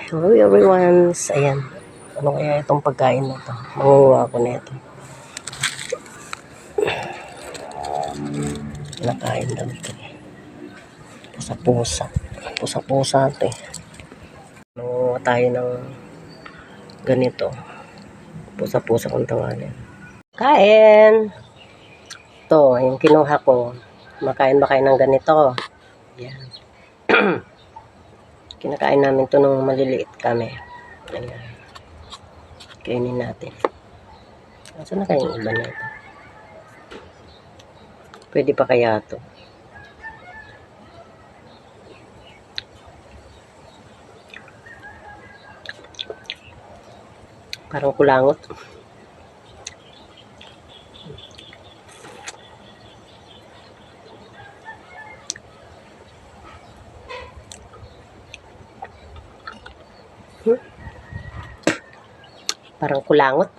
Hello everyone. Ayan. Ano kaya itong pagkain na to? Manguha ako nito. Nakain lang ito. Pusa-pusa. Pusa-pusa ito eh. Manguha tayo ng ganito. Pusa-pusa kung tawagin. Kain! Ito, yung kinuha ko. Makain ba kayo ng ganito? Ayan. Kinakain namin ito nung maliliit kami. Ayan. Kainin natin. Saan na kayong iba na ito? Pwede pa kaya ito? Parang kulangot. Parang kulangot.